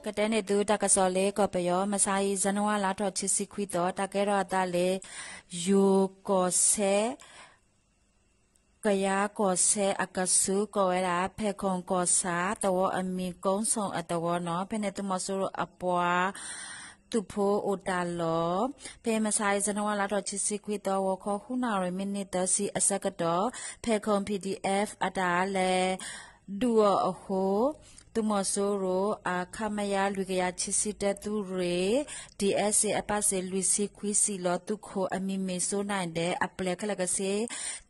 ก็แต่ในดูตากสอเลก็ไปยอมาใส่จันว่าลาทอชิสิคุยต่อตาแกรอตาเลยูก็เซกยาก็เซอากาสุก็เวลาเพคงก็สาตัวอมีกงส่งอัตวเนาะเพเนตุมอสุรอปัวตุโพโอตาลอเพมาใส่จันว่าลาทอชิสิคุยต่อวขอคุณนาริมินิตสีอสกตอเพคง PDF อัตาเลดัวโอโหตุมโซโรอาคามายาลุกยาชิสิเตตุเร DSA อปาเซลุซิควิซิลอตุโคอมิเมโซนันเดอเปลคลกเซ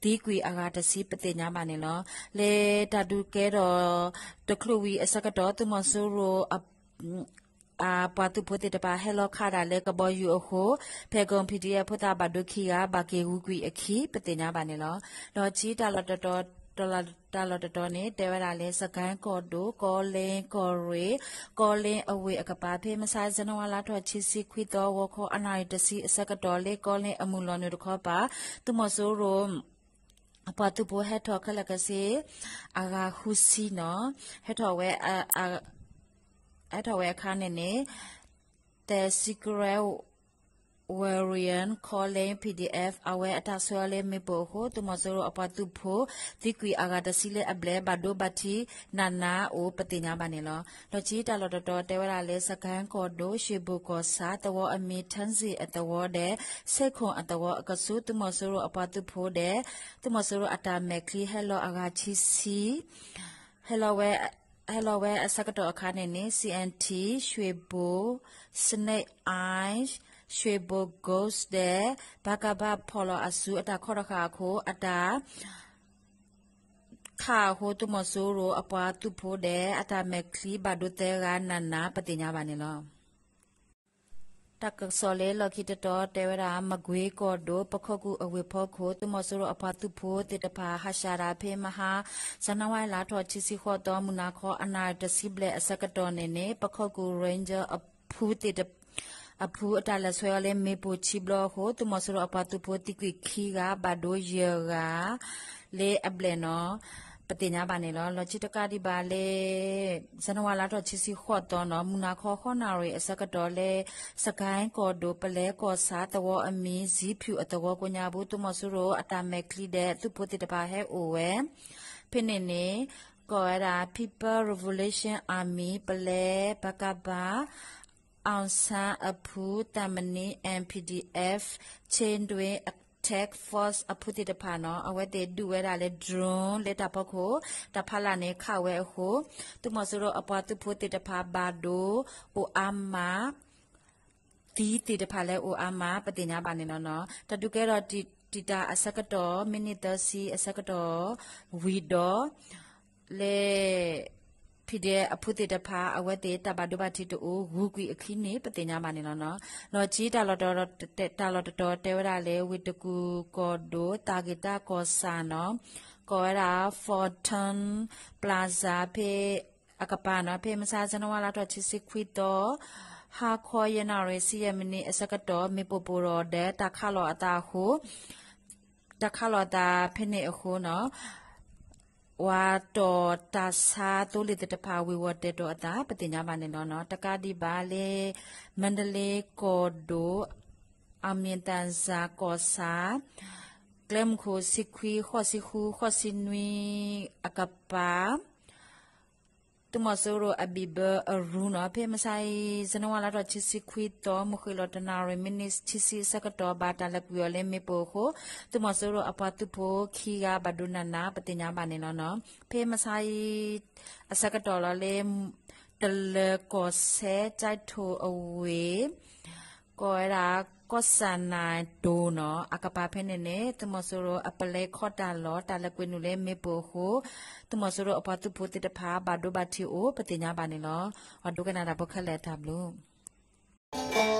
ตีกุยอากาตสีปเตญามาเนลอเลตาดูเกโรตคลูวีอสกตอตุมโซโรปาตุโพติตปาเฮโลคาดาเลกบอยูโอโหเพกอมพีดีเอพุตาบาดุคียาบาเกฮูกุยอคีปเตญาบาเนลอลอจีตาลอตตอตลอดตอนนี้เดวดาเลสกันกอดูกอเลนกอเรกอเลนอเวอกปาเพมสายจนวลาทอชิซิควิตอวคออนายตสีสกตอเลกอเลนอมูลอนุคอปาตุมโซโรปาตุโพเฮทอคลกเซอากาฮุซีเนาะเฮทอเวคาเนเนแต่ซิกเรลvariant calling PDF အဝဲအတဆွဲလေးမေဖို့ဟိုတမစရအပတုဖို့ဒီကွီအာဂတစီလေအဘလဲဘဒိုဘတီနာနာအိုပတိညာပါနေလောလောချီတလောတော်တဲဝရလဲစကန်ကောဒိုရှေဘုကောစာတဝအမီထန်းစီအတဝတဲ့စိတ်ခွန်အတဝအကဆုတမစရအပတုဖို့တဲ့တမစရအတာမက်ခလီဟဲလောအာဂချီစီဟဲလောဝဲHello ဝဲအစကတော့အခါနေနေ CNT ရွှေဘို Snake Eyes ရွှေဘို Ghost တဲ့ဘာကဘာဖော်လို့အဆူအတာခေါ်ရခါခိုအတာခါဟိုတမဆိုးရောအပွားသူဖို့တဲ့အတာမက်ခလီဘာဒိုတဲကနနာပတိညာပါနေလောတကဆောလေလခိတတော်တေဝရာမကွေးကောဒိုပခကုအဝေဖောခိုတမဆိုရအဖာတုဖိုတေတဖာဟာရှာရာဖေမဟာဇနဝိုင်လာထောချီစီခောတော်မူနာခောအနာတစီဘလေအစကတော်နေနေပခကုရင်ဂျာအဖူတေတအဖူအတလဆွဲလေမေပူချီဘလဟိုတမဆိုရအဖာတုဖိုတိကွေခီကဘာဒိုယေကလေအဘလေနော်ပတိညာပါနေလောလောချီတကဒီပါလေဇနဝလာတော့ချီစီခော့တော့နော်မူနာခောနာရီအစကတော့လေစကိုင်းကော်ဒိုပလဲကောစားတဝအမီဇီဖြူအတဝကိုညာဘူးတမဆူရောအတာမက်ကလီတဲ့သူပိုတိတပါဟဲအိုဝဲဖိနေနေကောရာ People Revolution Army ပလဲဘကဘာအောင်ဆာအဖူတမနီ MPDF ချင်းတွင် Tech Force အဖုတိတဖာနော်အဝဲတဲ့ဒူဝဲတာလေ drone လက်တာပေါ့ကိုတဖလာနေခဝဲဟိုသူမဆိုတော့အပွားသူဖို့တိတဖာဘာဒိုအိုအာမာဒီတိတဖာလဲအိုအာမာပတိညာပါနေနော်တတူကဲတော့တီတာအစကတော်မိနစ်တစီအစကတော်ဝီဒိုလေဖိတဲ့အဖုတိတဖာအဝဲတဲ့တဘာဒိုဘာတီတူဂူကွီအခီနေပတိညာပါနေနော်လောချီတာလောတော်တဲဝရလေဝိတကူကောဒိုတာဂီတာကောဆာနော်ကောရာဖော်တန်ပလာဇာဖေအကပါနော်ဖေမစာဇနဝလာတော့ချစ်စစ်ခွီတော့ဟာခေါ်ရနာရစီယမနီအစကတော့မေပိုပိုရောတဲ့တခါလောအတာဟုတခါလောတာဖိနေအခုနော်ဝါတော်တဆာတိုလီတတဖာဝေဝတဲတော်အတာပတိညာပါနေနော်တကဒီပါလေမန္တလေးကောဒိုအမင်တန်ဇာကောစာကလမ်ခိုစီခွီခောစီခူခောစီနွီအကပါတမဆိုရအဘီဘအရူနာဖေမဆိုင်ဇနဝလာတော့ချစ်စီခွီတော်မခွေလတနာရမင်းချစ်စီစကတော်ဘာတလကွေလေမေပိုခိုတမဆိုရအပတုဖိုခီကဘဒုနနာပတိညာပါနေနော်ဖေမဆိုင်အစကတော်လေတလကောဆဲကြိုက်ထိုအဝေကောရာကောဆာနာဒိုနော်အကပါဖဲနေနေတမဆိုရအပလေခော့တာလောတလကွေနူလေမေပိုခိုတမဆိုရအပတုဖိုတိတဖာဘာဒိုဘာတီအိုပတိညာပါနေလောဒုကနာတာဘခလက်တာဘလို့